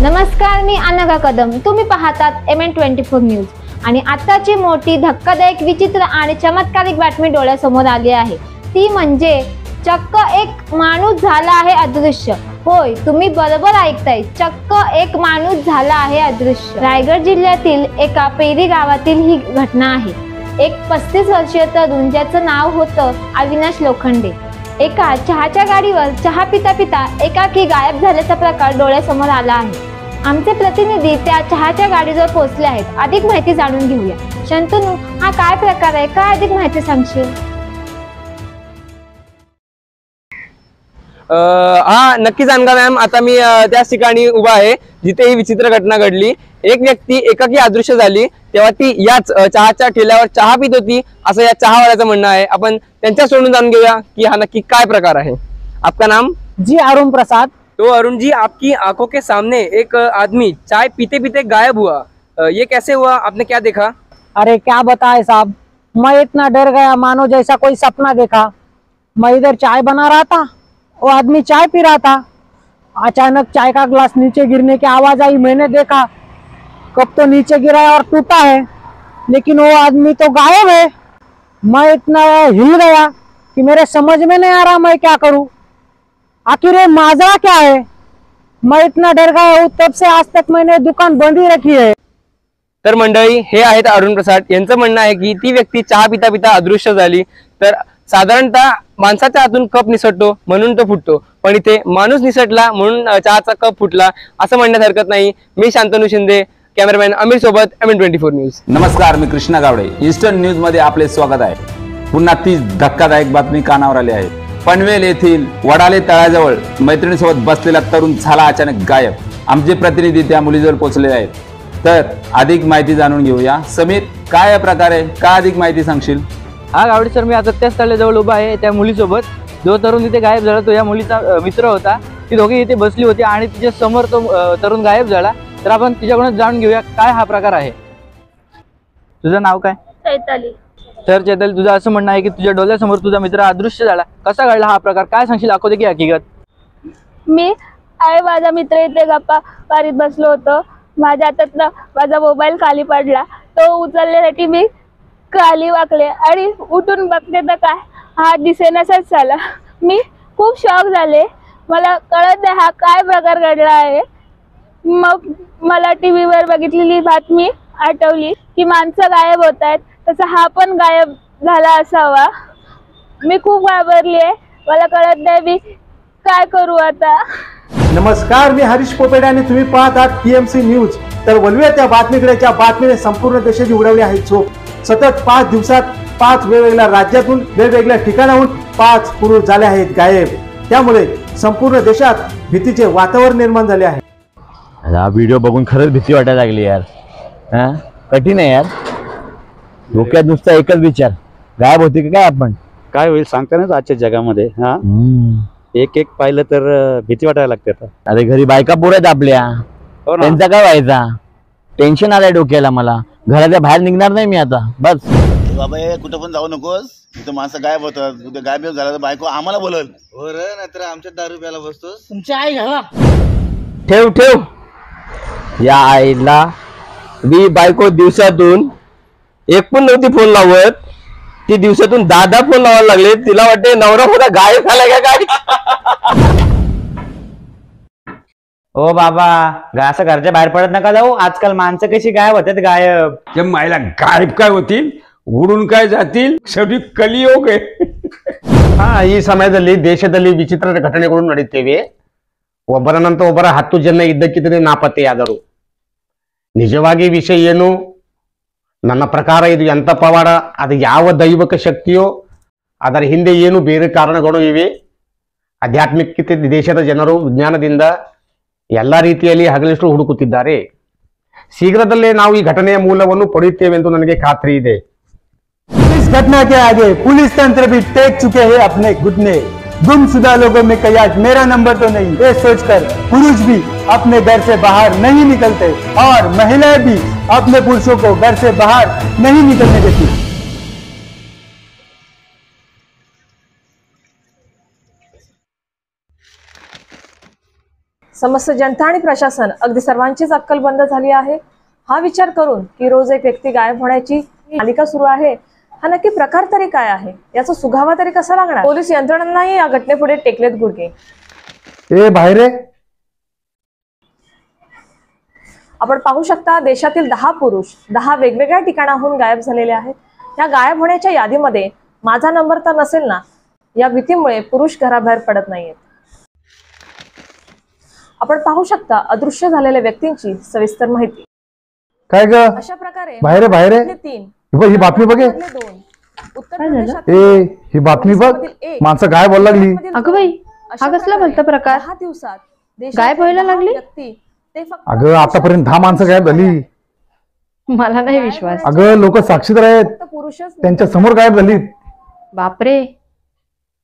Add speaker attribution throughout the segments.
Speaker 1: नमस्कार, मी अनघा कदम. तुम्ही पाहतात MN24 न्यूज आणि आताची मोठी धक्कादायक, विचित्र आणि चमत्कारिक बातमी डोळ्यासमोर आली आहे. ती म्हणजे चक्क एक माणूस झाला आहे अदृश्य. होय, तुम्ही बरोबर ऐकताय, चक्क एक माणूस झाला आहे अदृश्य. रायगड जिल्ह्यातील एका पेरी गावातील ही घटना आहे. एक 35 वर्षीय तरुण ज्याचं नाव होतं अविनाश लोखंडे, एका चहाच्या गाडीवर चहा पिता पिता एकाकी गायब झाल्याचा प्रकार डोळ्यासमोर आला आहे. आमचे प्रतिनिधी त्या चहाच्या गाडीवर पोहोचले आहेत. अधिक माहिती जाणून घेऊया. शंतनू, हा काय प्रकार आहे? काय अधिक माहिती सांगशील?
Speaker 2: हा, नक्की सांगा मॅम. आता मी त्याच ठिकाणी उभा आहे जिथे ही विचित्र घटना घडली. एक व्यक्ती एकाकी अदृश्य झाली तेव्हा ती याच चहाच्या ठेल्यावर चहा पित होती, असं या चहावाल्याचं म्हणणं आहे. आपण त्यांच्या सोडून जाणून घेऊया की हा नक्की काय प्रकार है. आपका नाम?
Speaker 3: जी अरुण प्रसाद.
Speaker 2: तो अरुण जी, आपकी आंखों के सामने एक आदमी चाय पीते पीते गायब हुआ, ये कैसे हुआ? आपने क्या देखा?
Speaker 3: अरे क्या बताए साहब, मैं इतना डर गया मानो जैसा कोई सपना देखा। मैं इधर चाय बना रहा था, वो आदमी चाय पी रहा था। अचानक चाय का ग्लास नीचे गिरने की आवाज आई। मैंने देखा कब तो नीचे गिरा है और टूटा है, लेकिन वो आदमी तो गायब है। मैं इतना हिल गया कि मेरे समझ में नहीं आ रहा मैं क्या करूं। आखिर ये माजरा क्या है? मैं इतना डर गया हूं, तब से आज तक मैंने दुकान बंद ही रखी है।
Speaker 2: तर मंडळी, हे आहेत अरुण प्रसाद. यांचं म्हणणं आहे की ती व्यक्ती चहा पिता पिता अदृश्य झाली. तर साधारणतः माणसाच्या हातून कप निसटतो म्हणून तो फुटतो, पण इथे माणूस निसटला म्हणून चहाचा कप फुटला असं म्हणण्यात हरकत नाही. मी शांतनु शिंदे, कॅमेरामॅन अमीर सोबत, MN24 न्यूज.
Speaker 4: नमस्कार, मी कृष्णा गावडे. ईस्टर्न न्यूज मध्ये आपले स्वागत आहे. पुन्हा तीच धक्कादायक बातमी कानावर आली आहे. पनवेल येथील वडाले तळ्याजवळ मैत्रिणीसोबत बसलेला तरुण झाला अचानक गायब. आमचे प्रतिनिधी त्या मुलीजवळ पोहोचले आहेत. तर अधिक माहिती जाणून घेऊया. समीर, काय प्रकारे काय अधिक माहिती सांगशील?
Speaker 5: हा गावडे सर, मी आता त्याच तळ्याजवळ उभा आहे त्या मुलीसोबत. जो तरुण तिथे गायब झाला तो या मुलीचा मित्र होता. ती दोघे इथे बसली होती आणि तिच्या समोर तो तरुण गायब झाला. तर आपण तिच्याकडून जाणून घेऊया काय हा प्रकार आहे. तुझं नाव काय?
Speaker 1: चैताली.
Speaker 5: तर चैताली, तुझं असं म्हणणं आहे की तुझ्या डोळ्यासमोर तुझा मित्र अदृश्य झाला. कसा घडला हा प्रकार? काय सांगशील आखो की हकीकत?
Speaker 6: मी माझा मित्र इथे गप्पा मारीत बसलो होतो. माझ्या हातातला माझा मोबाईल खाली पडला. तो उचलण्यासाठी मी खाली वाकले आणि उठून बघते तर काय हा दिसेनासाच झाला. मी खूप शॉक झाले. मला कळत नाही हा काय प्रकार घडला आहे. मग मला टीव्हीवर बघितलेली बातमी आठवली की माणसं गायब होत आहेत, तसं हा पण गायब झाला असावा. मी खूप घाबरली आहे. मला कळत नाही मी काय करू आता.
Speaker 7: नमस्कार, मी हरीश पोपेडे आणि तुम्ही पाहत आहात TMC न्यूज. तर वळूया त्या बातमीकडे ज्या बातमीने संपूर्ण देशाची उडवली आहे झोप. सतत 5 दिवसात 5 वेगवेगळ्या राज्यातून वेगवेगळ्या ठिकाणाहून 5 पुरुष झाले आहेत गायब. त्यामुळे संपूर्ण देशात भीतीचे वातावरण निर्माण झाले आहे.
Speaker 8: हा व्हिडिओ बघून खरंच भीती वाटायला लागली यार. हा, कठीण आहे यार. डोक्यात नुसता एकच विचार, गायब होती की काय आपण?
Speaker 9: काय होईल सांगता नाही आजच्या जगामध्ये. हा, एक एक पाहिलं तर भीती वाटायला लागते.
Speaker 8: अरे घरी बायका पोर आहेत आपल्या, त्यांचा काय व्हायचा? टेन्शन आलंय डोक्याला मला. घराच्या बाहेर निघणार नाही मी आता. बस
Speaker 10: बाबा, कुठं पण जाऊ नकोस. इथं माणसं गायब होतात. उद्या गायब झाला तर बायको आम्हाला बोलल. हो रे, नाहीतर आमच्या दारू प्यायला बसतोस.
Speaker 3: तुमची आई घाला.
Speaker 8: ठेव ठेव या आईला. मी बायको दिवसातून एक पण नव्हती फोन लावत, ती दिवसातून 10 फोन लावायला लागले. तिला वाटते नवरा मोठा गायब झाला का काय?
Speaker 11: ओ बाबा, असं घरच्या बाहेर पडत नका जाऊ. आजकाल माणसं कशी गायब होतात. गायब
Speaker 12: त्या मायला गायब काय होतील, उडून काय जातील. शेवटी कलियोग आहे.
Speaker 13: ಹಾ, ಈ ಸಮಯದಲ್ಲಿ ದೇಶದಲ್ಲಿ ವಿಚಿತ್ರ ಘಟನೆಗಳು ನಡೆಯುತ್ತಿವೆ. ಒಬ್ಬರ ನಂತರ ಒಬ್ಬರ 10 ಜನ ಇದ್ದಕ್ಕಿದ್ದರೆ ನಾಪತ್ತೆಯಾದರು. ನಿಜವಾಗಿ ವಿಷಯ ಏನು? ನನ್ನ ಪ್ರಕಾರ ಇದು ಎಂಥ ಪವಾಡ, ಅದು ಯಾವ ದೈವಿಕ ಶಕ್ತಿಯೋ, ಅದರ ಹಿಂದೆ ಏನು ಬೇರೆ ಕಾರಣಗಳು ಇವೆ. ಆಧ್ಯಾತ್ಮಿಕತೆ ದೇಶದ ಜನರು ವಿಜ್ಞಾನದಿಂದ ಎಲ್ಲ ರೀತಿಯಲ್ಲಿ ಹಗಲಿಷ್ಟು ಹುಡುಕುತ್ತಿದ್ದಾರೆ. ಶೀಘ್ರದಲ್ಲೇ ನಾವು ಈ ಘಟನೆಯ ಮೂಲವನ್ನು ಪಡೆಯುತ್ತೇವೆ ಎಂದು ನನಗೆ ಖಾತ್ರಿ ಇದೆ.
Speaker 7: इस घटना के आगे पुलिस तंत्र भी टेक चुके हैं अपने घुटने. गुमशुदा लोगों में कयास मेरा नंबर तो नहीं, ये सोचकर पुरुष भी अपने घर से बाहर नहीं निकलते और महिलाएं भी अपने पुरुषों को घर से बाहर नहीं निकलने देती.
Speaker 14: समस्त जनता आणि प्रशासन अगदी सर्वांचीच अक्कल बंद झाली आहे। हा विचार करून की रोज एक व्यक्ती गायब होण्याची मालिका सुरू आहे, हा नक्की प्रकार तरी काय आहे, याचा सुगावा तरी कसा लागणार? पोलीस यंत्रणांनाही या घटनेपुढे टेकलेत गुडघे।
Speaker 7: ए बाहेर रे,
Speaker 14: आपण पाहू शकता देशातील 10 पुरुष 10 वेगवेगळ्या ठिकाणाहून गायब झालेले आहेत। या गायब होण्याच्या यादीमध्ये माझा नंबर तर नसेल ना, या भीतीमुळे पुरुष घराबाहेर पडत नाहीयेत। आपण पाहू शकता अदृश्य झालेल्या व्यक्तींची सविस्तर माहिती।
Speaker 7: काय ग
Speaker 14: अशा प्रकारे
Speaker 7: बाहेर बाहेर आहे?
Speaker 14: 3
Speaker 7: ही बातमी बघ,
Speaker 14: उत्तर प्रदेशात
Speaker 7: ए ही बातमी बघ, माणसं गायब व्हायला लागली।
Speaker 1: अगं बाई, हा कसला भलता प्रकार?
Speaker 14: 10 दिवसात
Speaker 1: गायब व्हायला लागली?
Speaker 7: अगं आतापर्यंत 10 माणसं गायब झाली।
Speaker 1: मला नाही विश्वास।
Speaker 7: अगं लोक साक्षीदार आहेत, त्यांच्या समोर गायब झाली।
Speaker 15: बापरे,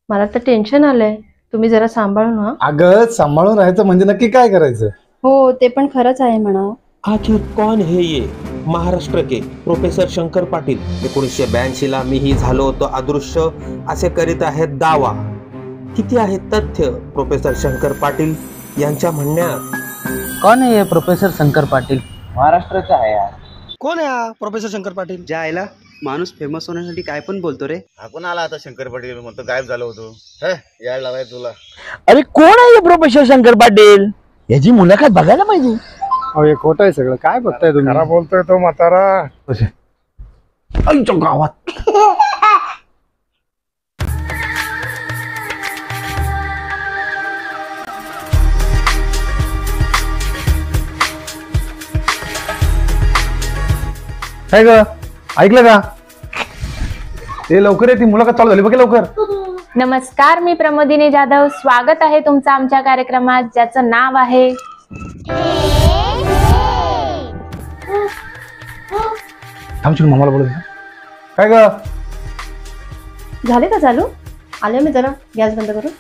Speaker 15: मला तर टेन्शन आलंय। तुम्ही जरा सांभाळून हा।
Speaker 7: अगं सांभाळून राहायचं म्हणजे नक्की काय करायचं?
Speaker 15: हो ते पण खरंच आहे म्हणा।
Speaker 16: आखिर कौन है ये? महाराष्ट्र के प्रोफेसर शंकर पाटील 1982 ला मीही झालो होतो अदृश्य असे करीत आहेत दावा। किती आहे तथ्य प्रोफेसर शंकर पाटील यांच्या म्हणण्यात?
Speaker 5: कौन है ये प्रोफेसर शंकर पाटील?
Speaker 11: महाराष्ट्राचा आहे यार।
Speaker 17: कोण आहे हा प्रोफेसर शंकर पाटील?
Speaker 11: ज्या आईला माणूस फेमस होण्यासाठी काय पण बोलतो रे।
Speaker 10: हा कोण आला आता शंकर पाटील म्हणतो गायब झालो होतो? याड लावाय तुला।
Speaker 8: अरे कोण आहे प्रोफेसर शंकर पाटील? याची मुलाखत बघायला पाहिजे।
Speaker 7: अहो हे खोटं आहे सगळं, काय बघताय तुम्ही? खरा बोलतोय तो म्हातारा। आमच्या गावात काय ग, ऐकलं का? ते लवकर आहे, ती मुलाखत चालू झाली बघ लवकर।
Speaker 1: नमस्कार, मी प्रमोदिनी जाधव, स्वागत आहे तुमचं आमच्या कार्यक्रमात ज्याचं नाव आहे
Speaker 7: मामाला बोलत। काय ग
Speaker 15: झाले का चालू? आले मी जरा गॅस बंद करून।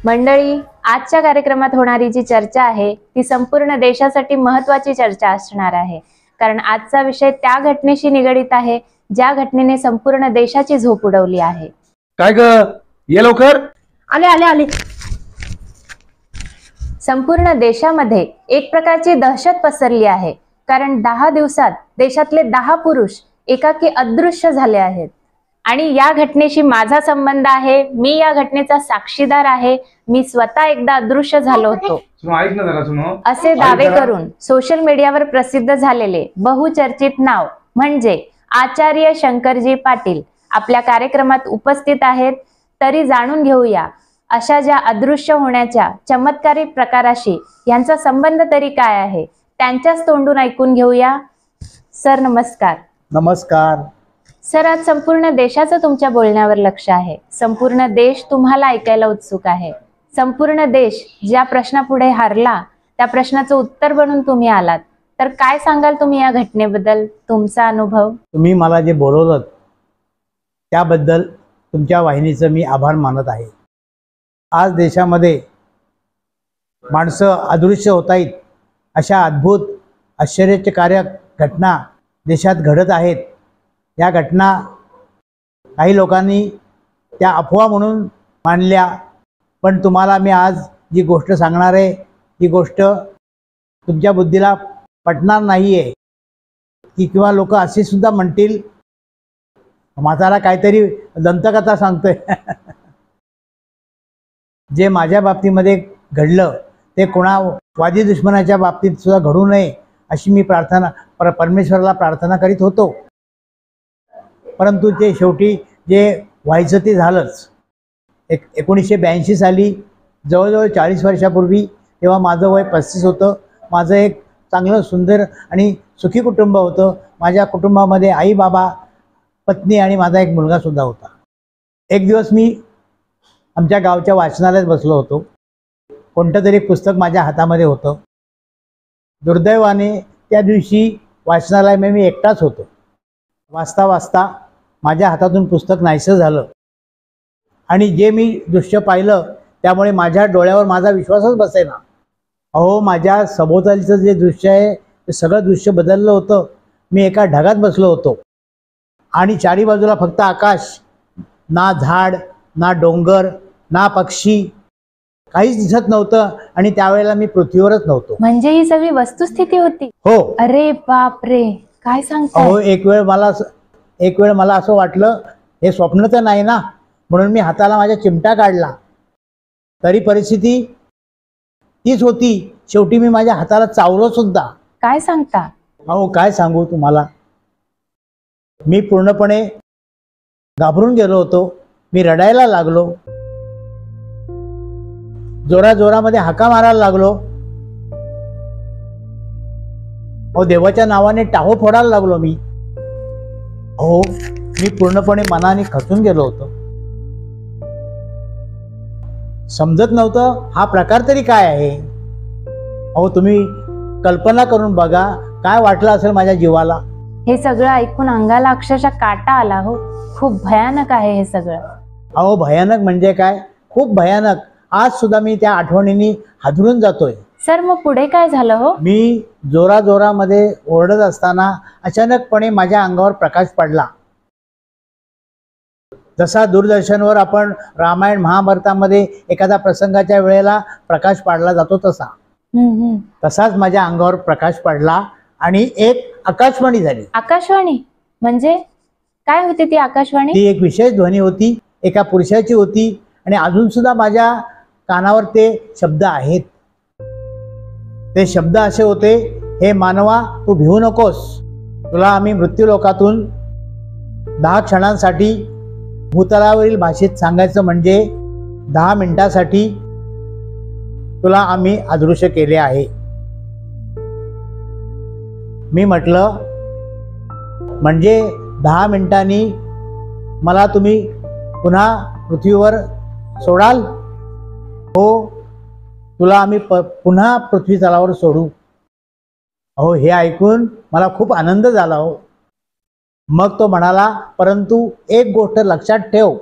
Speaker 1: मंडळी, आजच्या कार्यक्रमात होणारी जी चर्चा आहे ती संपूर्ण देशासाठी महत्वाची चर्चा असणार आहे, कारण आजचा विषय त्या घटनेशी निगडित आहे ज्या घटनेने संपूर्ण देशाची झोप उडवली आहे।
Speaker 7: काय ग, ये लवकर।
Speaker 15: आले आले आले।
Speaker 1: संपूर्ण देशामध्ये एक प्रकारची दहशत पसरली आहे, कारण 10 दिवसात देशातले 10 पुरुष एकाकी अदृश्य झाले आहेत। आणि या घटनेशी माझा संबंध आहे, मी या घटनेचा साक्षीदार आहे, मी स्वतः एकदा अदृश्य झालो होतो असे दावे करून सोशल मीडियावर प्रसिद्ध झालेले बहुचर्चित नाव म्हणजे आचार्य शंकरजी पाटील आपल्या कार्यक्रमात उपस्थित आहेत। तरी जाणून घेऊया अशा ज्या अदृश्य होण्याच्या चमत्कारिक प्रकाराशी यांचा संबंध तरी काय आहे, त्यांच्याच तोंडून ऐकून घेऊया। सर नमस्कार।
Speaker 7: नमस्कार
Speaker 1: सर, आज संपूर्ण देशाचं तुमच्या बोलण्यावर लक्ष आहे, संपूर्ण देश तुम्हाला ऐकायला उत्सुक आहे। संपूर्ण देश ज्या प्रश्नापुढे हारला त्या प्रश्नाचं उत्तर बनून तुम्ही आलात, तर काय सांगाल तुम्ही या घटनेबद्दल, तुमचा अनुभव?
Speaker 3: तुम्ही मला जे बोलवलं त्याबद्दल तुमच्या वाहिनीचं मी आभार मानत आहे। आज देशामध्ये माणसं अदृश्य होत आहेत, अशा अद्भुत आश्चर्यकारक घटना देशात घडत आहेत। या घटना काही लोकांनी त्या अफवा म्हणून मानल्या, पण तुम्हाला मी आज जी गोष्ट सांगणार आहे ही गोष्ट तुमच्या बुद्धीला पटणार नाही आहे की, किंवा लोक असे सुद्धा म्हणतील म्हातारा काहीतरी दंतकथा सांगतोय। जे माझ्या बाबतीमध्ये घडलं ते कोणा वादी दुश्मनाच्या बाबतीत सुद्धा घडू नये अशी मी परमेश्वराला प्रार्थना करीत होतो। परंतु ते शेवटी जे व्हायचं ते झालंच। 1982 साली जवळजवळ 40 वर्षापूर्वी, तेव्हा माझं वय 35 होतं। माझं एक चांगलं सुंदर आणि सुखी कुटुंब होतं। माझ्या कुटुंबामध्ये आई बाबा, पत्नी आणि माझा एक मुलगा सुद्धा होता। एक दिवस मी आमच्या गावच्या वाचनालयात बसलो होतो, कोणतं तरी पुस्तक माझ्या हातामध्ये होतं। दुर्दैवाने त्या दिवशी वाचनालयामध्ये मी एकटाच होतो। वाचता वाचता माझ्या हातातून पुस्तक नाहीसं झालं आणि जे मी दृश्य पाहिलं त्यामुळे माझ्या डोळ्यावर माझा विश्वासच बसेना। अहो, माझ्या सभोवतालचं जे दृश्य आहे ते सगळं दृश्य बदललं होतं। मी एका ढगात बसलो होतो आणि चारी बाजूला फक्त आकाश, ना झाड, ना डोंगर, ना पक्षी,
Speaker 18: काहीच दिसत नव्हतं आणि त्यावेळेला मी पृथ्वीवरच नव्हतो.
Speaker 15: म्हणजे ही सगळी वस्तुस्थिती होती?
Speaker 18: हो.
Speaker 15: अरे बाप रे, काय सांगताय?
Speaker 18: अहो एक वेळ मला असं वाटलं हे स्वप्न तर नाही ना, म्हणून मी हाताला माझ्या चिमटा काढला. तरी परिस्थिती तीच होती. शेवटी मी माझ्या हाताला चावलो सुद्धा.
Speaker 15: काय सांगता?
Speaker 18: अहो काय सांगू तुम्हाला, मी पूर्णपणे घाबरून गेलो होतो. मी रडायला लागलो, जोराजोरामध्ये हाका मारायला लागलो. अहो देवाच्या नावाने टाहो फोडायला लागलो मी. अहो मी पूर्णपणे मनाने खचून गेलो होतो. समजत नव्हतं हा प्रकार तरी काय आहे. अहो तुम्ही कल्पना करून बघा काय वाटलं असेल माझ्या जीवाला.
Speaker 15: हे सगळं ऐकून अंगाला अक्षरशः काटा आला हो. खूप भयानक आहे हे सगळं.
Speaker 18: अहो भयानक म्हणजे काय, खूप भयानक. आज सुद्धा मी त्या आठवणींनी हादरून जातोय.
Speaker 15: सर मग पुढे काय झालं हो?
Speaker 18: मी जोराजोरामध्ये ओरडत असताना अचानकपणे माझ्या अंगावर प्रकाश पडला. जसा दूरदर्शनवर आपण रामायण महाभारतामध्ये एखाद्या प्रसंगाच्या वेळेला प्रकाश पाडला जातो तसाच माझ्या अंगावर प्रकाश पडला आणि एक आकाशवाणी झाली.
Speaker 15: आकाशवाणी म्हणजे काय होती ती आकाशवाणी?
Speaker 18: ती एक विशेष ध्वनी होती, एका पुरुषाची होती आणि अजून सुद्धा माझ्या कानावर ते शब्द आहेत. ते शब्द असे होते, हे मानवा तू भिवू नकोस, तुला आम्ही मृत्यूलोकातून 10 क्षणांसाठी भूतलावरील भाषेत सांगायचं म्हणजे 10 मिनिटासाठी तुला आम्ही अदृश्य केले आहे. मी म्हटलं म्हणजे 10 मिनिटांनी मला तुम्ही पुन्हा पृथ्वीवर सोडाल? हो, तुला आम्ही पुन्हा पृथ्वी तलावर सोडू. अहो हे ऐकून मला खूप आनंद झाला हो. मग तो म्हणाला, परंतु एक गोष्ट लक्षात ठेव,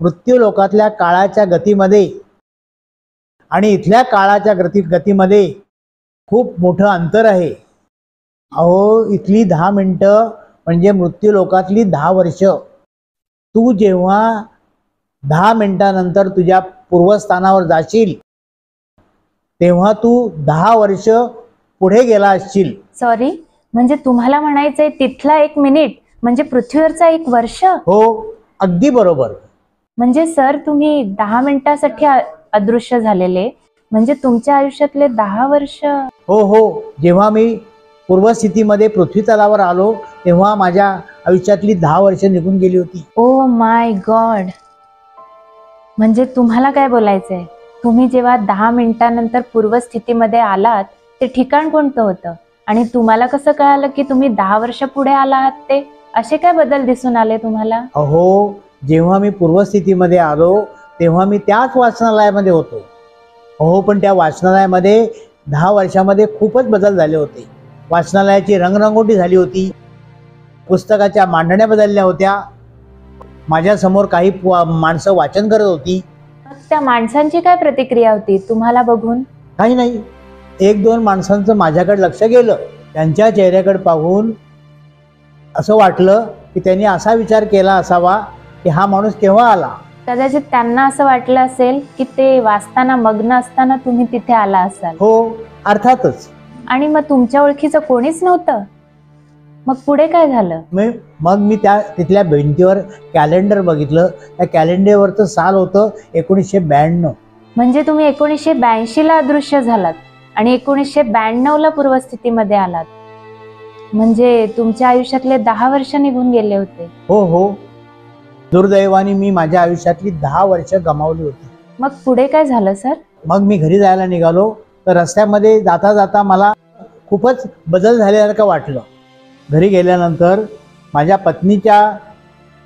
Speaker 18: मृत्यू लोकातल्या काळाच्या गतीमध्ये आणि इथल्या काळाच्या गतीमध्ये खूप मोठं अंतर आहे. अहो इथली 10 मिनिटं म्हणजे मृत्यू लोकातली 10 वर्ष. तू जेव्हा 10 मिनिटानंतर तुझ्या पूर्वस्थानावर जाशील तेव्हा तू 10 वर्ष पुढे गेला असशील.
Speaker 15: सॉरी, म्हणजे तुम्हाला म्हणायचंय तिथला 1 मिनिट म्हणजे पृथ्वीवरचा 1 वर्ष?
Speaker 18: हो, अगदी बरोबर.
Speaker 15: म्हणजे सर तुम्ही 10 मिनिटासाठी अदृश्य झालेले, म्हणजे तुमच्या आयुष्यातले 10 वर्ष?
Speaker 18: हो हो, जेव्हा मी पूर्वस्थितीमध्ये पृथ्वी तलावर आलो तेव्हा माझ्या आयुष्यातली 10 वर्ष निघून गेली होती.
Speaker 15: Oh my God. म्हणजे तुम्हाला काय बोलायचंय, तुम्ही जेव्हा 10 मिनिटानंतर पूर्वस्थितीमध्ये आलात ते ठिकाण कोणतं होतं आणि तुम्हाला कसं कळालं की तुम्ही 10 वर्ष पुढे आला आहात? ते असे काय बदल दिसून आले तुम्हाला?
Speaker 18: अहो जेव्हा मी पूर्वस्थितीमध्ये आलो तेव्हा मी त्याच वाचनालयामध्ये होतो. अहो पण त्या वाचनालयामध्ये 10 वर्षामध्ये खूपच बदल झाले होते. वाचनालयाची रंगरंगोटी झाली होती, पुस्तकाच्या मांडण्या बदलल्या होत्या, माझ्यासमोर काही माणसं वाचन करत होती.
Speaker 15: त्या माणसांची काय प्रतिक्रिया होती तुम्हाला बघून?
Speaker 18: काही नाही, 1-2 माणसांचं माझ्याकडे लक्ष गेलं. त्यांच्या चेहऱ्याकडे पाहून असं वाटलं की त्यांनी असा विचार केला असावा की हा माणूस केव्हा आला.
Speaker 15: कदाचित त्यांना असं वाटलं असेल की ते वाचताना मग्न असताना तुम्ही तिथे आला असाल.
Speaker 18: हो अर्थातच.
Speaker 15: आणि मग तुमच्या ओळखीचं कोणीच नव्हतं? मग पुढे काय झालं?
Speaker 18: मग मी त्या तिथल्या भिंतीवर कॅलेंडर बघितलं. त्या कॅलेंडरवरचं साल होतं 1992.
Speaker 15: म्हणजे तुम्ही 1982ला अदृश्य झालात आणि 1992ला पूर्वस्थितीमध्ये आलात. म्हणजे तुमच्या आयुष्यातले 10 वर्ष निघून गेले होते.
Speaker 18: हो हो, दुर्दैवाने मी माझ्या आयुष्यातली 10 वर्ष गमावली होती.
Speaker 15: मग पुढे काय झालं सर?
Speaker 18: मग मी घरी जायला निघालो तर रस्त्यामध्ये जाता जाता मला खूपच बदल झाल्यासारखं वाटलं. घरी गेल्यानंतर माझ्या पत्नीच्या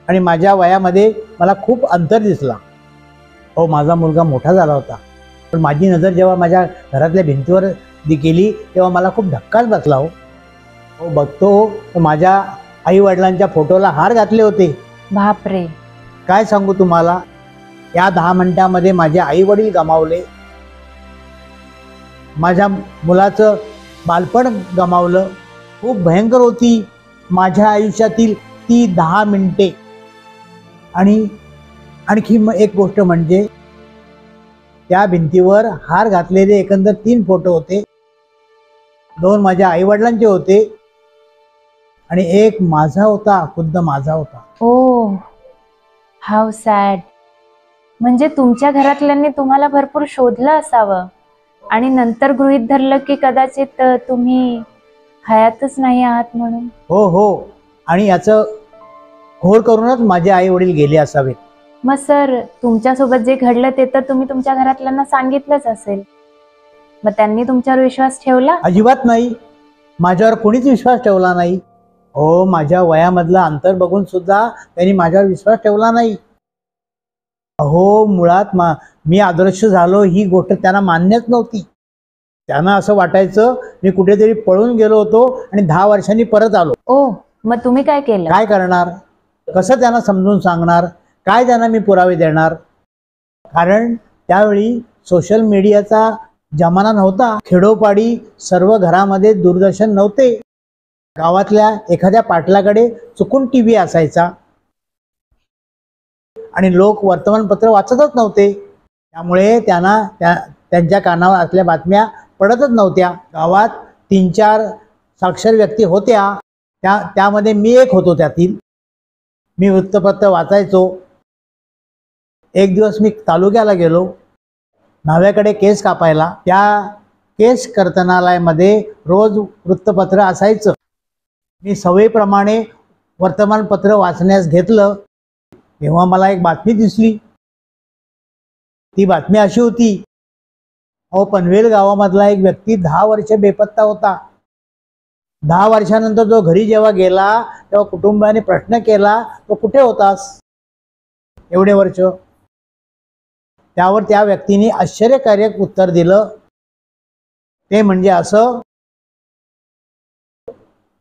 Speaker 18: आणि माझ्या वयामध्ये मला खूप अंतर दिसला. हो, माझा मुलगा मोठा झाला होता, पण माझी नजर जेव्हा माझ्या घरातल्या भिंतीवर गेली तेव्हा मला खूप धक्काच बसला. हो बघतो तर माझ्या आई वडिलांच्या फोटोला हार घातले होते.
Speaker 15: बापरे,
Speaker 18: काय सांगू तुम्हाला, या 10 मिनिटांमध्ये माझे आई वडील गमावले, माझ्या मुलाचं बालपण गमावलं. खूप भयंकर होती माझ्या आयुष्यातील ती 10 मिनिटे. आणि आणखी एक गोष्ट म्हणजे त्या भिंतीवर हार घातलेले एकंदर 3 फोटो होते. 2 माझ्या आई वडिलांचे होते आणि एक माझा होता, खुद्द माझा होता.
Speaker 15: ओ हाऊ सॅड. म्हणजे तुमच्या घरातल्यांनी तुम्हाला भरपूर शोधलं असावं आणि नंतर गृहीत धरलं की कदाचित तुम्ही हयातच नाही आहात म्हणून.
Speaker 18: हो हो, आणि याचं घोळ करूनच माझे आई वडील गेले असावेत.
Speaker 15: मग सर, तुमच्यासोबत जे घडलं ते तर तुम्ही तुमच्या घरातल्यांना सांगितलंच असेल. मग त्यांनी तुमच्यावर विश्वास ठेवला?
Speaker 18: अजिबात नाही. माझ्यावर कोणीच विश्वास ठेवला नाही. हो, माझ्या वयामधलं अंतर बघून सुद्धा त्यांनी माझ्यावर विश्वास ठेवला नाही. अहो, मुळात मी अदृश्य झालो ही गोष्ट त्यांना मान्यच नव्हती. त्यांना असं वाटायचं मी कुठेतरी पळून गेलो होतो आणि 10 वर्षांनी परत आलो.
Speaker 15: ओ, मग तुम्ही काय केलं?
Speaker 18: काय करणार? कसं त्यांना समजून सांगणार? काय त्यांना मी पुरावे देणार? कारण त्यावेळी सोशल मीडियाचा जमाना नव्हता. खेडोपाडी सर्व घरामध्ये दूरदर्शन नव्हते. गावातल्या एखाद्या पाटलाकडे चुकून टीव्ही असायचा आणि लोक वर्तमानपत्र वाचतच नव्हते. त्यामुळे त्यांच्या कानावर असल्या बातम्या पडतच नव्हत्या. गावात 3-4 साक्षर व्यक्ती होत्या, त्यामध्ये मी एक होतो. त्यातील मी वृत्तपत्र वाचायचो. एक दिवस मी तालुक्याला गेलो न्हाव्याकडे केस कापायला. त्या केस कर्तनालयामध्ये रोज वृत्तपत्र असायचं. मी सवयीप्रमाणे वर्तमानपत्र वाचण्यास घेतलं तेव्हा मला एक बातमी दिसली. ती बातमी अशी होती, अहो, पनवेल गावामधला एक व्यक्ती 10 वर्ष बेपत्ता होता. 10 वर्षानंतर तो घरी जेव्हा गेला तेव्हा कुटुंबाने प्रश्न केला, तो कुठे होतास एवढे वर्ष? त्यावर त्या व्यक्तीने आश्चर्यकारक उत्तर दिलं. ते म्हणजे असं,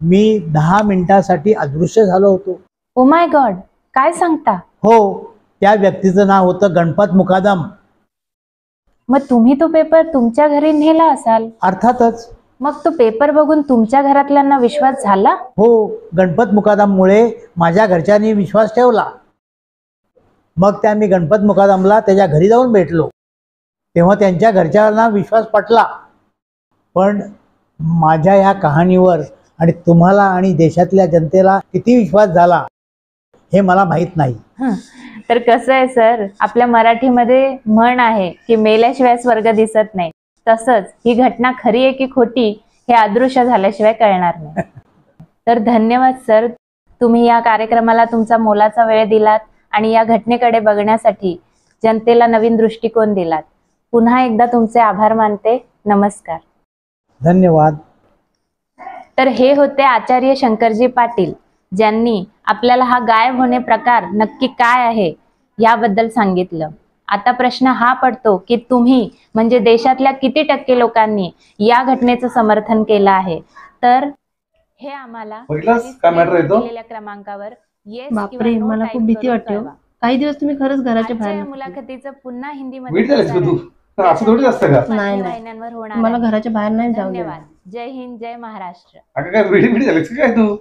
Speaker 18: मी 10 मिनिटासाठी अदृश्य झालो होतो.
Speaker 15: ओ माय गॉड, काय सांगता?
Speaker 18: हो, त्या व्यक्तीचं नाव होतं गणपत मुकादम.
Speaker 15: मग तुम्ही तो पेपर तुमच्या घरी नेला असाल?
Speaker 18: अर्थातच.
Speaker 15: मग तो पेपर बघून तुमच्या घरातल्यांना विश्वास झाला?
Speaker 18: हो, गणपत मुकादममुळे माझ्या घरच्यांनी विश्वास ठेवला. मग मी गणपत मुकादमला त्याच्या घरी जाऊन भेटलो तेव्हा त्यांच्या घरच्यांना विश्वास पटला. पण माझ्या या कहाणीवर आणि तुम्हाला आणि देशातल्या जनतेला किती विश्वास झाला हे मला माहित नाही.
Speaker 15: तर कसं आहे सर, आपल्या मराठीमध्ये म्हण आहे की मेल्याशिवाय स्वर्ग दिसत नाही. तसंच ही घटना खरी आहे की खोटी हे अदृश्य झाल्याशिवाय कळणार नाही. तर धन्यवाद सर, तुम्ही या कार्यक्रमाला तुमचा मोलाचा वेळ दिलात आणि या घटनेकडे बघण्यासाठी जनतेला नवीन दृष्टिकोन दिलात. पुन्हा एकदा तुमचे आभार मानते. नमस्कार.
Speaker 18: धन्यवाद.
Speaker 15: तर हे होते आचार्य शंकरजी पाटील, ज्यांनी आपल्याला हा गायब होणे प्रकार नक्की काय आहे याबद्दल सांगितलं. आता प्रश्न हा पडतो की तुम्ही म्हणजे देशातल्या किती टक्के लोकांनी या घटनेचं समर्थन केलं आहे? तर हे आम्हाला दिलेल्या क्रमांकावर येस
Speaker 19: बापरे, मला खूप भीती वाटते. काही दिवस तुम्ही खरंच घराच्या बाहेर
Speaker 15: मुलाखतीचं पुन्हा हिंदीमध्ये
Speaker 19: नाही, मला घराच्या बाहेर नाही जाऊ.
Speaker 15: धन्यवाद. जय हिंद, जय महाराष्ट्र.
Speaker 12: काय तू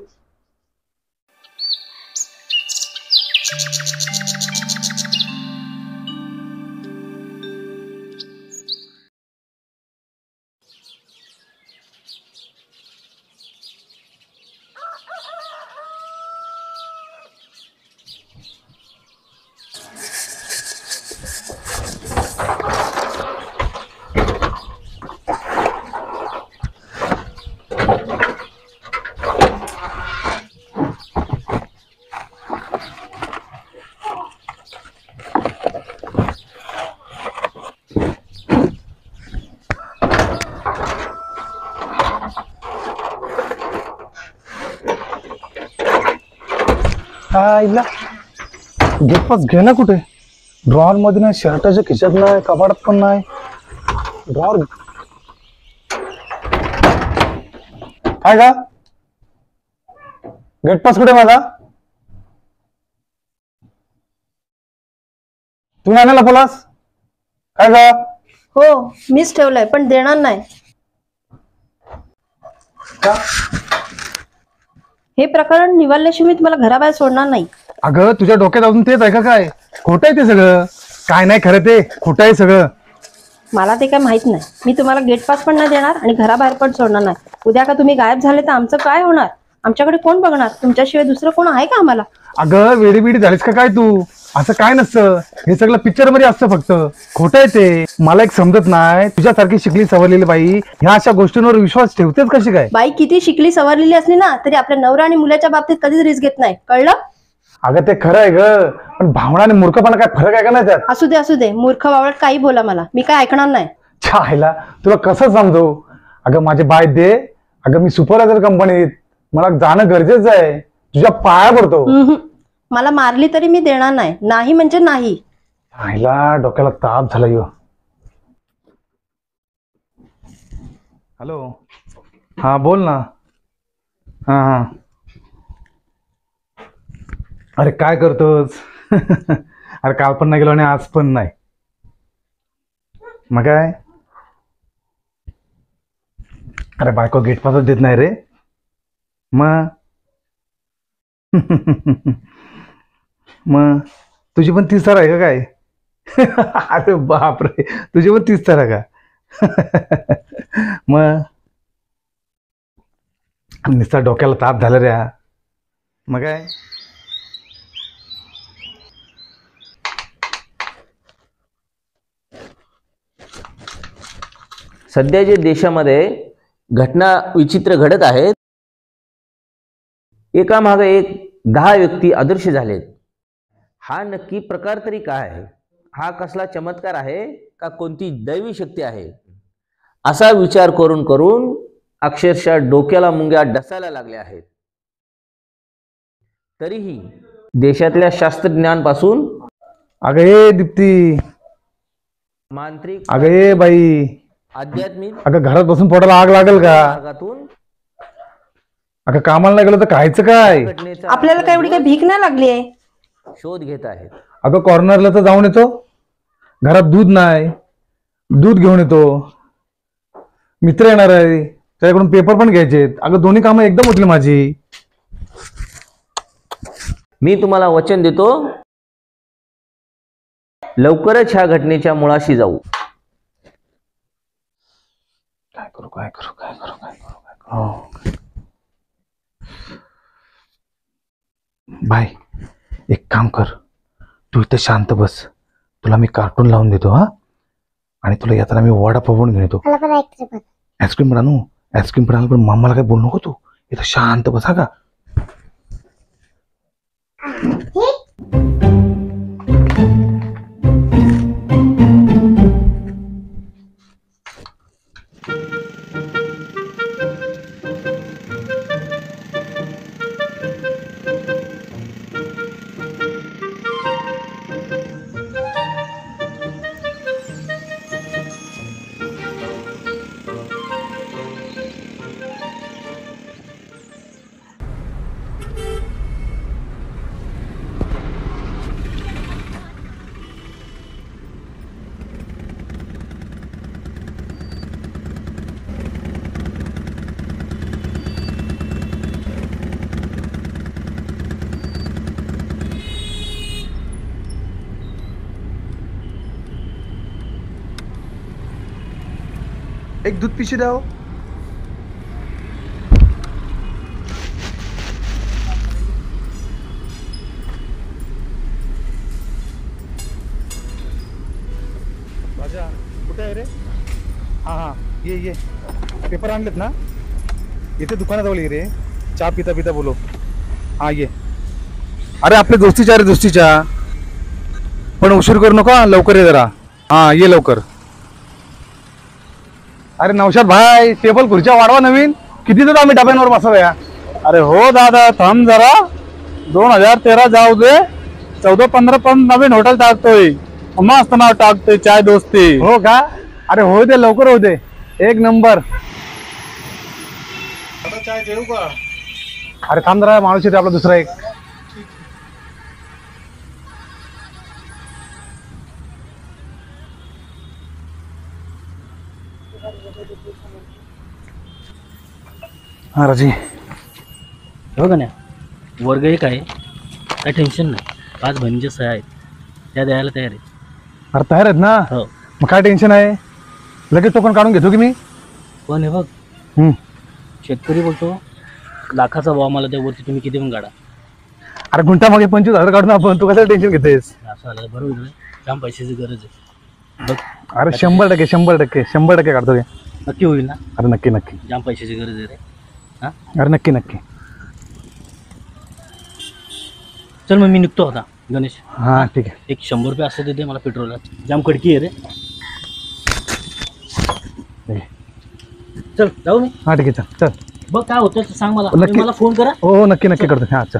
Speaker 20: गेट पास घे ना. कुठे ड्रॉवर मध्ये नाही, शर्टाच्या खिशात नाही, कपाटात पण नाही. ड्रॉवर काय का? गेट पास कुठे माझा? तुम्ही आणायला बोलास काय का?
Speaker 19: हो, मीच ठेवलाय पण देणार नाही. हे प्रकरण निवारल्याशिवाय मी तुम्हाला घराबाहेर सोडणार नाही.
Speaker 20: अगं, तुझ्या डोक्यात अजून तेच आहे का? काय खोटं आहे ते सगळं? काय नाही खरं, ते खोटं आहे सगळं.
Speaker 19: मला ते काय माहित नाही. मी तुम्हाला गेट पास पण नाही देणार आणि घराबाहेर पण सोडणार नाही. उद्या का तुम्ही गायब झाले तर आमचं काय होणार? आमच्याकडे कोण बघणार? तुमच्याशिवाय दुसरं कोण आहे का आम्हाला?
Speaker 20: अगं वेडी बिडी झालीस का काय तू? असं काय नसतं, हे सगळं पिक्चर मध्ये असतं, फक्त खोटं आहे ते. मला एक समजत नाही, तुझ्यासारखी शिकली सवरलेली बाई ह्या अशा गोष्टींवर विश्वास ठेवतेच कशी काय?
Speaker 19: बाई किती शिकली सवरलेली असली ना तरी आपल्या नवरा आणि मुलाच्या बाबतीत कधीच रिस्क घेत नाही, कळलं?
Speaker 20: अगं ते खरं आहे ग, पण भावना आणि मूर्खपणा काय फरक आहे का नाही त्यात?
Speaker 19: असू दे मूर्ख बावळट काही बोला मला, मी काय ऐकणार नाही.
Speaker 20: छायला तुला कसं समजू? अगं माझे बाय दे. अगं मी सुपरवायझर कंपनीत, मला जाणं गरजेचं आहे. तुझ्या पाया पडतो.
Speaker 19: मला मारली तरी मी देणार नाही, नाही म्हणजे नाही.
Speaker 20: छायला डोक्याला ताप झाला यो. हॅलो, हा बोल ना. हा अरे काय करतोस? अरे काल पण नाही गेलो आणि आज पण नाही. मग काय? अरे बायको गेट पासच देत नाही रे. मग मग तुझी पण 30 तार आहे का काय? अरे बापरे, तुझी पण 30 तार आहे का? मग नुसता डोक्याला ताप झाला रे. मग काय?
Speaker 8: सध्या जे देशामध्ये घटना विचित्र घडत आहेत, एकामागे एक 10 व्यक्ती अदृश्य झालेत. हा नक्की प्रकार तरी काय आहे? हा कसला चमत्कार आहे का कोणती दैवी शक्ती आहे? असा विचार करून करून अक्षरशः डोक्याला मुंग्या डसायला लागल्या आहेत. तरीही देशातल्या शास्त्रज्ञांपासून
Speaker 20: अगं हे दीप्ती,
Speaker 8: मांत्रिक,
Speaker 20: अगं हे बाई,
Speaker 8: आध्यात्मिक,
Speaker 20: अगं घरात बसून पोटाला आग लागेल का?
Speaker 8: मार्गातून
Speaker 20: अगं कामाला नाही गेलो तर खायचं काय?
Speaker 19: आपल्याला काय एवढी काही भीक नाही लागली आहे.
Speaker 8: शोध घेत आहेत.
Speaker 20: अगं कॉर्नरला तर जाऊन येतो, घरात दूध नाही, दूध घेऊन येतो. मित्र येणार आहे, त्याच्याकडून पेपर पण घ्यायचे. अगं दोन्ही कामं एकदम उठली माझी.
Speaker 8: मी तुम्हाला वचन देतो, लवकरच ह्या घटनेच्या मुळाशी जाऊ.
Speaker 20: काय करू काय करू काय करू काय करू काय करू? बाय, एक काम कर, तू इथे शांत बस. तुला मी कार्टून लावून देतो. हा, आणि तुला येताना मी वडापाव पण घेऊन येतो. आईस्क्रीम पण आणू. आईस्क्रीम पण आणलं, पण मामाला काय बोलू नको तू. इथं शांत बस. हा का? एक दूध पिशवी द्या. राजा कुठे आहे रे? हा ये पेपर आणलेत ना? इथे दुकानाजवळ ये रे. चहा पिता पिता बोलो. हा ये. अरे आपल्या दोस्तीच्या रे, दोस्तीच्या. पण उशीर करू नका, लवकर ये जरा. हा ये लवकर. अरे नौशाद भाई, टेबल खुर्च्या वाढवा नवीन. किती तर आम्ही डब्यांवर बसवूया.
Speaker 21: अरे हो दादा, थांब जरा. 2013 जाऊ दे, 14-15 पण नवीन हॉटेल टाकतोय. मस्त नाव टाकतोय, चाय दोस्ती.
Speaker 20: हो का? अरे हो दे, लवकर हो दे. एक नंबर.
Speaker 21: चाय देऊ का?
Speaker 20: अरे थांब जरा, माणूस येते आपला दुसरा एक. हा राजी,
Speaker 22: हो का ना? वर्ग एक आहे, काय टेन्शन नाही. 5 बहिणीच्या सह्या आहेत, त्या द्यायला तयार आहे.
Speaker 20: अरे तयार आहेत ना?
Speaker 22: हो.
Speaker 20: मग काय टेन्शन आहे? लगेच टोकन काढून घेतो की मी.
Speaker 22: पण हे बघ, शेतकरी बोलतो लाखाचा भाव मला त्यावरती तुम्ही किती पण काढा.
Speaker 20: अरे गुंठा मागे 25,000 काढून आपण, तू कसं टेन्शन घेतेस.
Speaker 22: असं आलं बरोबर आहे, जाम पैशाची गरज आहे बघ.
Speaker 20: अरे 100% काढतो की.
Speaker 22: नक्की होईल ना.
Speaker 20: अरे नक्की नक्की,
Speaker 22: जाम पैशाची गरज आहे रे. हा
Speaker 20: अरे नक्की नक्की.
Speaker 22: चल मग मी निघतो आता गणेश.
Speaker 20: हा ठीक आहे.
Speaker 22: एक 100 रुपये असते दे मला पेट्रोलला, जाम कडकी आहे रे. चल जाऊ मी.
Speaker 20: हा ठीक आहे, चल चल.
Speaker 22: बघ काय होतं ते सांग मला,
Speaker 20: नक्की.
Speaker 22: मला फोन करा.
Speaker 20: हो नक्की नक्की करतो. हा चल.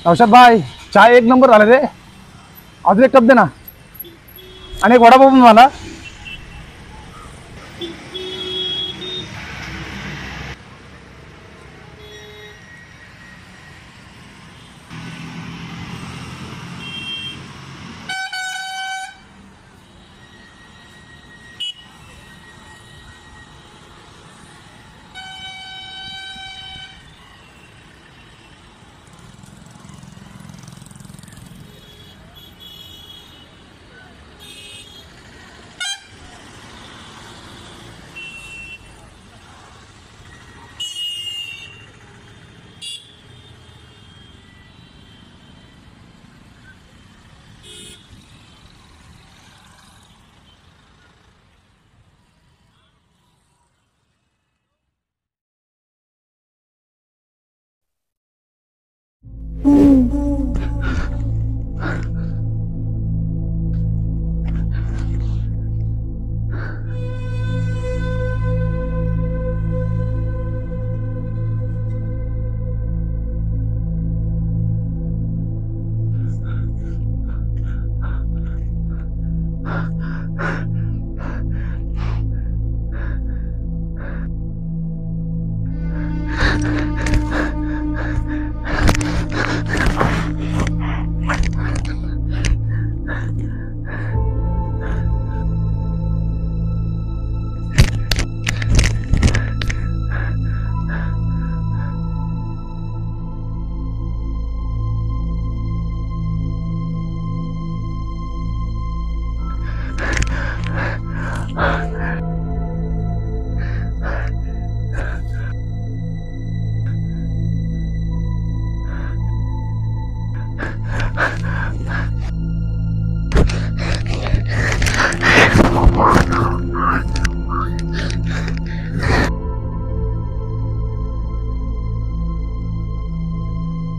Speaker 20: औषध भाई, चाय एक नंबर झाला रे. अजून एक कप दे ना, आणि एक वडापाव पण मला.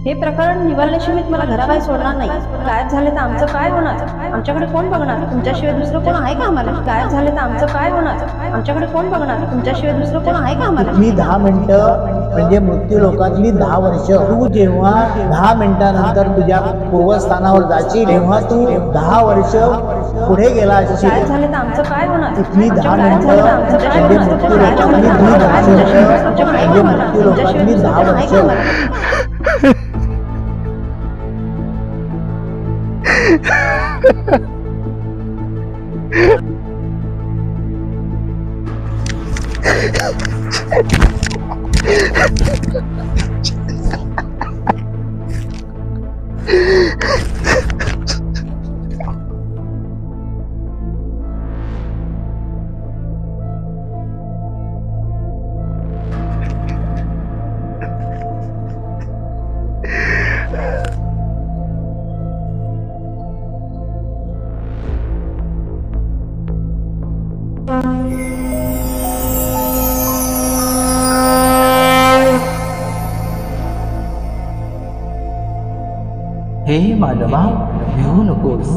Speaker 19: हे प्रकरण निवारल्याशिवाय मला घराबाहेर सोडणार नाही. गायब झाले तर आमचं काय होणार? आमच्याकडे कोण बघणार? तुमच्याशिवाय दुसरं कोण आहे का आम्हाला? गायब झाले तर आमचं काय होणार? आमच्याकडे कोण बघणार? तुमच्याशिवाय दुसरं कोण आहे का आम्हाला?
Speaker 18: मी 10 मिनिटं म्हणजे मृत्यू लोकातली 10 वर्ष. तू जेव्हा 10 मिनिटानंतर तुझ्या पूर्वस्थानावर जाशील तेव्हा तू 10 वर्ष पुढे गेला असशील.
Speaker 19: गायब झाले तर आमचं काय होणार?
Speaker 18: तिथली 10 मिनिटं म्हणजे मृत्यू लोकातली 10 वर्ष म्हणजे मृत्यू लोकातली 10 वर्ष.
Speaker 2: हे मानवा, भिवू नकोस.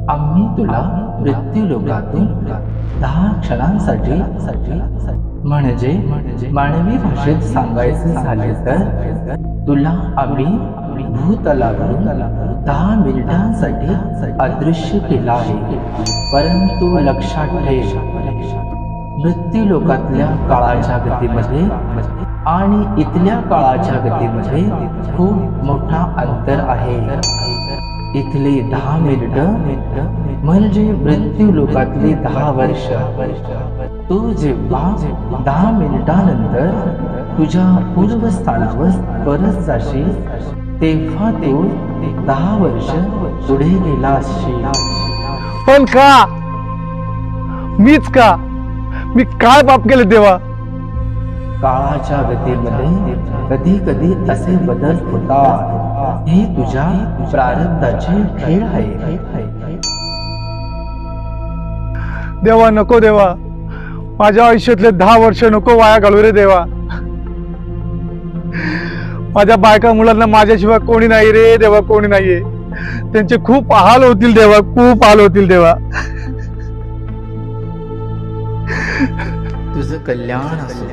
Speaker 2: आम्ही तुला मृत्यू लोकातून 10 क्षणांसाठी म्हणजे मानवी भाषेत सांगायचे झाले तर तुला आम्ही भूतलावरून 10 मिनिटांसाठी अदृश्य केला आहे. परंतु लक्षात ठेव, मृत्यू लोकातल्या काळाच्या गतीमध्ये आणि इथल्या काळाच्या गतीमध्ये खूप मोठा अंतर आहे. इथले 10 मिनिटं म्हणजे मृत्यू लोकातली 10 वर्ष. तू जेव्हा 10 मिनिटानंतर तुझ्या पूर्वस्थानावर परत जाशील तेव्हा तू 10 वर्ष पुढे गेला असशील.
Speaker 21: पण का? मीच का? मी काय पाप केले देवा?
Speaker 2: काळाच्या गतीमध्ये कधी कधी असे बदल होतात. हे तुझ्या प्रारब्धाचे खेळ आहे.
Speaker 21: देवा नको देवा, माझ्या आयुष्यातले 10 वर्ष नको वाया घालू रे देवा. माझ्या बायका मुलांना माझ्याशिवाय कोणी नाही रे देवा, कोणी नाहीये. त्यांचे खूप हाल होतील देवा, खूप हाल होतील देवा.
Speaker 2: तुझं कल्याण असो.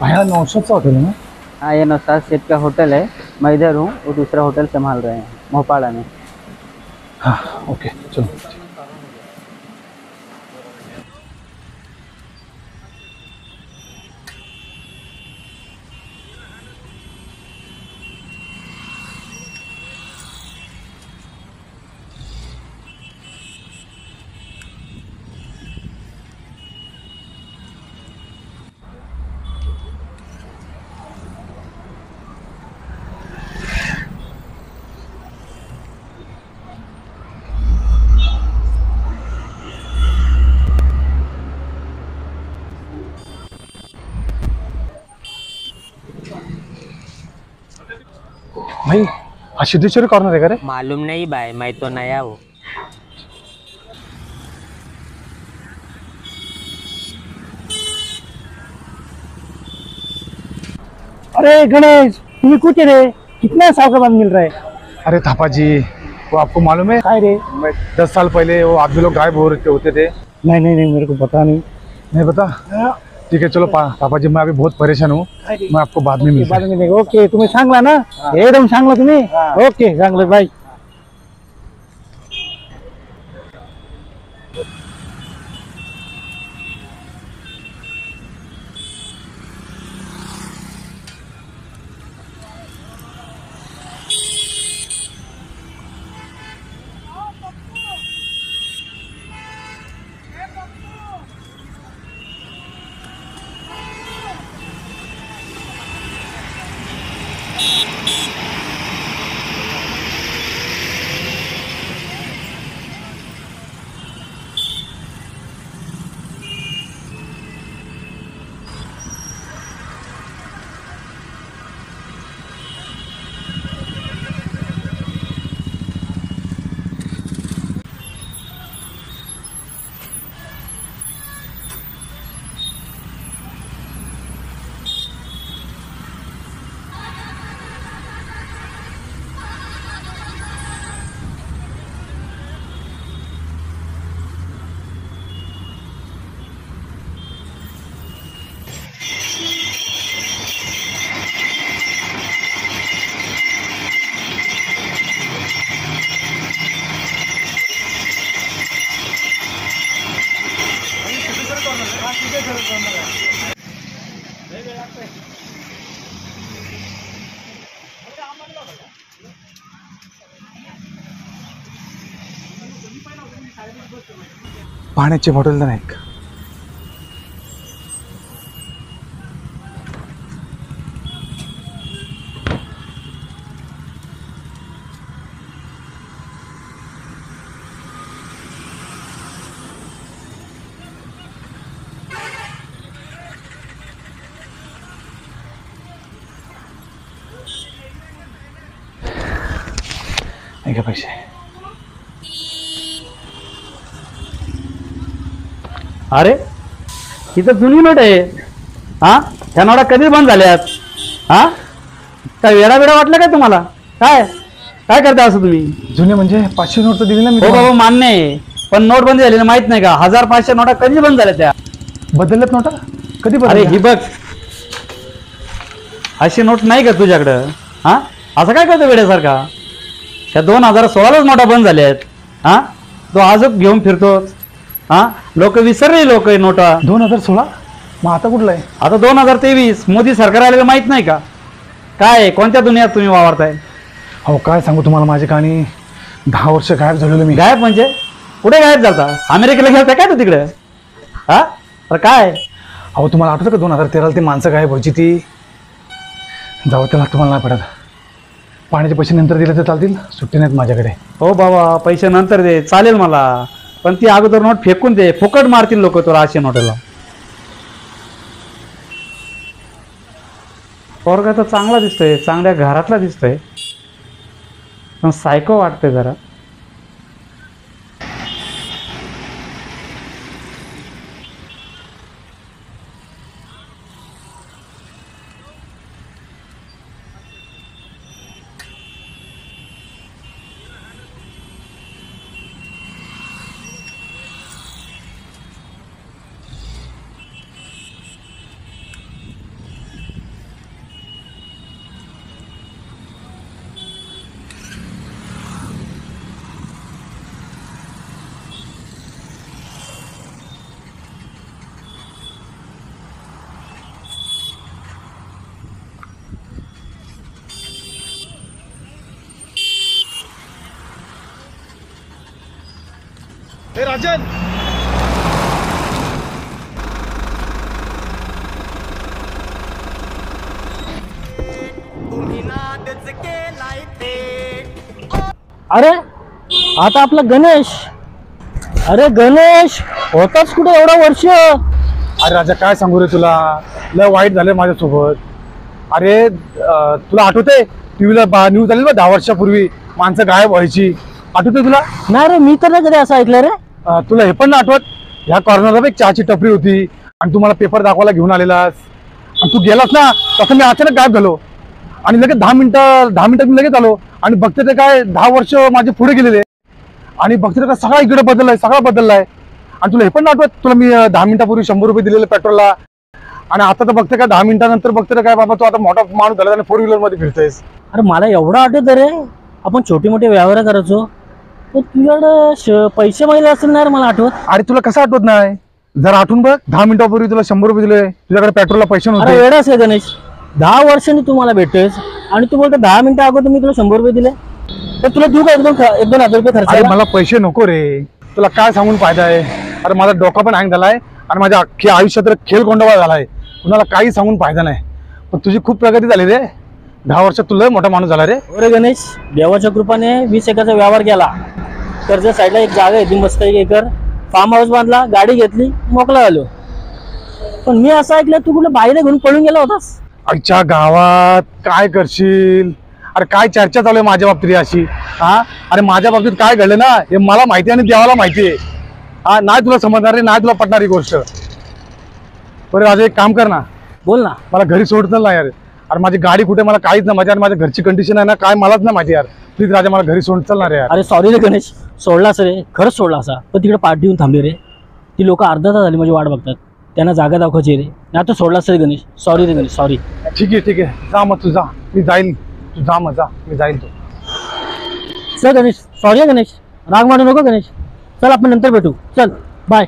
Speaker 21: भैया नौशाद का होटल है ना?
Speaker 5: हाँ, ये नौशाद सेठ का होटल है. मैं इधर हूँ, वो दूसरा होटल संभाल रहे हैं मोपाड़ा में.
Speaker 21: हाँ ओके चलो. भाई हा सिद्धेश्वरी कॉर्नर आहे का रे?
Speaker 4: मालूम नहीं भाई, मैं तो नया हूँ.
Speaker 3: अरे गणेश, तुम्ही कुठे रे? कितना साल के बाद मिल रहा है?
Speaker 21: अरे थापा जी, वो आपको मालूम है?
Speaker 3: काय रे?
Speaker 21: 10 साल पहले वो आप भी लोग गायब हो रहे होते थे.
Speaker 3: नहीं नहीं नहीं, मेरे को पता नहीं.
Speaker 21: नहीं पता? ठीक है चलो पापा जी, मैं अभी बहुत परेशान हूँ, मैं आपको बाद में मिलता हूँ.
Speaker 3: ओके, तुम्ही सांगला ना? एकदम सांगला तुम्ही. ओके सांगलं बाय.
Speaker 20: पाण्याची बॉटल तर नाही का? नाही का पैसे?
Speaker 22: अरे इथं जुनी नोट आहे. हा, ह्या नोटा कधी बंद झाल्यात? हा, काय वेडा वेडा वाटलं काय तुम्हाला? काय काय करता असं तुम्ही?
Speaker 20: जुने म्हणजे 500 नोट तर दिली ना मी.
Speaker 22: हो बाबा मान्य आहे, पण नोट बंद झाली ना माहित नाही का? 1500 नोटा कधी बंद झाल्या त्या?
Speaker 20: बदलल्यात नोटा कधी
Speaker 22: अरे
Speaker 20: बदलल्या?
Speaker 22: ही बघ, अशी नोट नाही का तुझ्याकडं? हा, असं काय करतो वेड्यासारखा? ह्या 2016लाच नोटा बंद झाल्यात. हा, तो आजच घेऊन फिरतोच. हा, लोक विसरले लोक नोटा.
Speaker 20: 2016? मग आता कुठला आहे?
Speaker 22: आता 2023 मोदी सरकार आलेलं माहित नाही का? काय कोणत्या दुनियात तुम्ही वावरताय?
Speaker 20: अहो काय सांगू तुम्हाला माझी कहाणी. 10 वर्ष गायब झालेलो मी.
Speaker 22: गायब म्हणजे कुठे गायब झालता? अमेरिकेला गेलता काय तू तिकडे? हा, अरे काय?
Speaker 20: अहो तुम्हाला आठवतं का 2013ला ती माणसं गायब व्हायची ती? जाऊ त्याला तुम्हाला नाही पडत. पाण्याचे पैसे नंतर दिले तर चालतील, सुट्टी नाहीत माझ्याकडे.
Speaker 22: हो बाबा, पैसे नंतर दे चालेल मला, पण ती अगोदर नोट फेकून दे. फुकट मारतील लोक तुला अशी नोटेला. पोरगा तर चांगला दिसतोय, चांगल्या घरातला दिसतोय, पण सायको वाटतंय जरा.
Speaker 20: हे राजन,
Speaker 22: अरे आता आपला गणेश. अरे गणेश होताच कुठे एवढा वर्ष?
Speaker 20: अरे राजा काय सांगू रे तुला, लय वाईट झालंय माझ्यासोबत. अरे तुला आठवतंय टीव्हीला न्यूज आली बा 10 वर्षापूर्वी माणसं गायब व्हायची? आठवतंय तुला?
Speaker 22: नाही रे, मी तर नाही कधी असं ऐकलं रे.
Speaker 20: तुला हे पण ना आठवत, ह्या कॉर्नरला एक चहाची टपरी होती आणि तू मला पेपर दाखवायला घेऊन आलेलास आणि तू गेलास ना, तसं मी अचानक गायब झालो आणि लगेच 10 मिनिटात मी लगेच आलो आणि बघते ते काय 10 वर्ष माझे पुढे गेलेले आणि बघते ते काय सगळा इकडे बदललाय, सगळा बदललाय. आणि तुला हे पण आठवत, तुला मी 10 मिनिटापूर्वी 100 रुपये दिलेले पेट्रोलला आणि आता तर बघते का 10 मिनिटानंतर बघते काय बाबा तू आता मोठा माणूस झाला आणि 4 व्हीलर मध्ये फिरतोयस.
Speaker 22: अरे मला एवढं आठवत रे, आपण छोटे मोठे व्यवहार करायचो. तुझ्याकडे पैसे माहिती असेल ना रे, मला आठवत.
Speaker 20: अरे तुला कसं आठवत नाही? जर आठवून बघ, 10 मिनिटापूर्वी तुला 100 रुपये दिले, तुझ्याकडे पेट्रोलला पैसे
Speaker 22: अरे
Speaker 20: नव्हते.
Speaker 22: वेळाच आहे गणेश, 10 वर्षांनी तू मला भेटतोयस आणि तू बोलतो 10 मिनिटं अगोदर मी तुला 100 रुपये दिले, तर तुला देऊ का 1-2 हजार रुपये खर्च?
Speaker 20: अरे मला पैसे नको रे, तुला काय सांगून फायदा आहे? अरे माझा डोका पण हँग झालाय आणि माझ्या अख्ख्या आयुष्यात खेळकोंडावा झालाय. कुणाला काही सांगून फायदा नाही. पण तुझी खूप प्रगती झाली रे, 10 वर्षात तुला मोठा माणूस झाला रे.
Speaker 22: अरे गणेश, देवाच्या कृपाने 20 एकरचा व्यवहार केला. कर्ज साईडला एक जागा आहे, ती मस्त 1 एकर फार्म हाऊस बांधला, गाडी घेतली, मोकळा आलो. पण मी असं ऐकलं तू कुठे बाहेर घेऊन पळून गेला होतास?
Speaker 20: आजच्या गावात काय करशील? अरे काय चर्चा चालू आहे माझ्या बाबतीत अशी? हा, अरे माझ्या बाबतीत काय घडलं ना हे मला माहिती आणि देवाला माहिती आहे. हा, नाही तुला समजणार रे, नाही तुला पटणारी गोष्ट. बरं राजा एक काम कर ना.
Speaker 22: बोल ना.
Speaker 20: मला घरी सोडतं ना यार. अरे माझी गाडी कुठे मला काहीच नाही माहिती आणि माझ्या घरची कंडिशन आहे ना काय मलाच नाही माहिती यार. प्लीज राजा मला घरी सोड चल ना रे यार.
Speaker 22: अरे सॉरी रे गणेश, सोडलास रे, खरंच सोडला असा. पण तिकडे पार्टी येऊन थांबले रे, ती लोक अर्धा तास झाली माझी वाट बघतात, त्यांना जागा दाखवायची रे. नाही तर सोडलास रे गणेश, सॉरी रे गणेश, सॉरी.
Speaker 20: ठीक आहे जा मग, तू जा, मी जाईल. तू जा मग, जा मी जाईल. तू
Speaker 22: चल गणेश, सॉरी गणेश, राग मानू नको गणेश. चल आपण नंतर भेटू, चल बाय.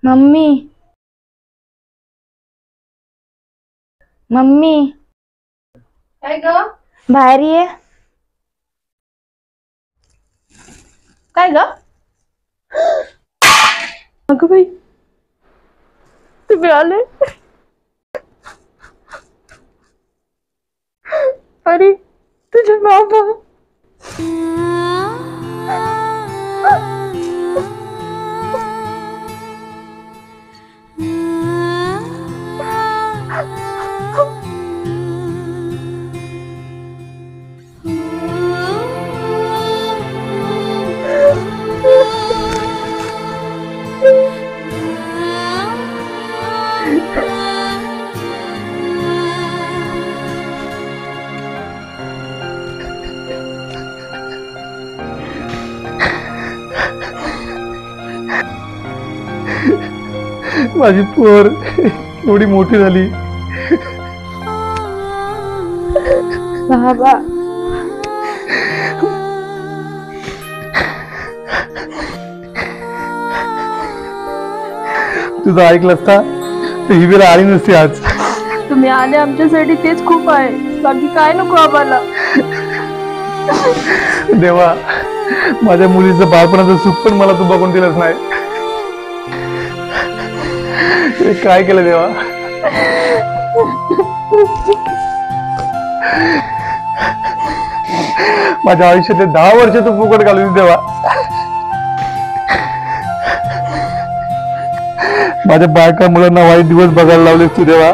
Speaker 15: मम्मी मम्मी
Speaker 14: काय ग?
Speaker 15: बाहेर ये.
Speaker 14: काय ग? अगं बाई तुम्ही आले. अरे तुझे बाबा.
Speaker 21: माझी पोर एवढी मोठी झाली.
Speaker 15: बाबा
Speaker 21: तुझं ऐकलं असता तर ही वेळ आली नसती आज.
Speaker 14: तुम्ही आले आमच्यासाठी तेच खूप आहे. बाकी काय नको आम्हाला.
Speaker 21: देवा माझ्या मुलीचं बाळपणाचं सुख पण मला तू बघून दिलंच नाही. काय केलं देवा. माझ्या आयुष्यातले 10 वर्ष तू फुकट घालून देवा. माझ्या बायका मुलांना वाईट दिवस बघायला लावलेस तू देवा.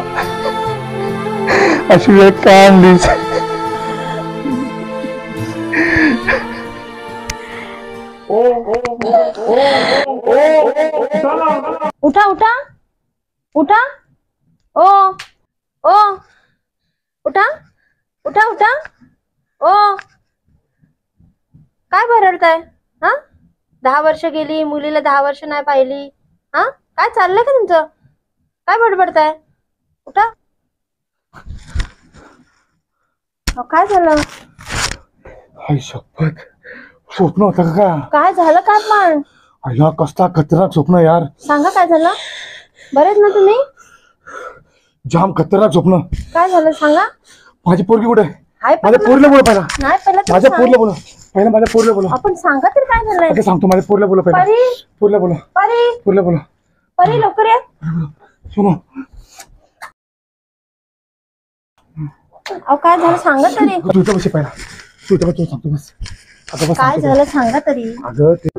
Speaker 21: अशी वेळ काय आणलीस.
Speaker 15: उठा उठा उठा. ओ ओ उठा उठा उठा. ओ काय बरडताय? हा 10 वर्ष गेली, मुलीला 10 वर्ष नाही पाहिली. हा काय चाललंय का तुमचं? काय बडबडताय? उठा. काय झालं?
Speaker 21: आई शपथ स्वप्न होतं का?
Speaker 15: काय झालं काय पण?
Speaker 21: अय्या कसला खतरनाक स्वप्न यार.
Speaker 15: सांगा काय झालं. बरेच ना तुम्ही?
Speaker 21: जाम खतरनाक स्वप्न.
Speaker 15: काय झालं सांगा.
Speaker 21: माझी पोरगी कुठे?
Speaker 15: हाय
Speaker 21: माझ्या पोरीला बोला पहिला.
Speaker 15: नाही पहिला तुम्ही
Speaker 21: माझ्या
Speaker 15: सांगा.
Speaker 21: पोरीला बोला. पहिला माझ्या पोरीला बोला.
Speaker 15: आपण सांगा तर काय झालंय.
Speaker 21: आता सांगतो माझ्या पोरीला बोला पहिला.
Speaker 15: परी
Speaker 21: पोरीला बोला.
Speaker 15: परी
Speaker 21: पोरीला बोला.
Speaker 19: परी लवकर या. अहो काय झालं सांगा तरी.
Speaker 20: तू इथं बस पहिला. तू इथं बस, तू सांगतो बस. आता बस
Speaker 19: काय
Speaker 20: सांगतो.
Speaker 19: झालं सांगा तरी.
Speaker 20: अगं ते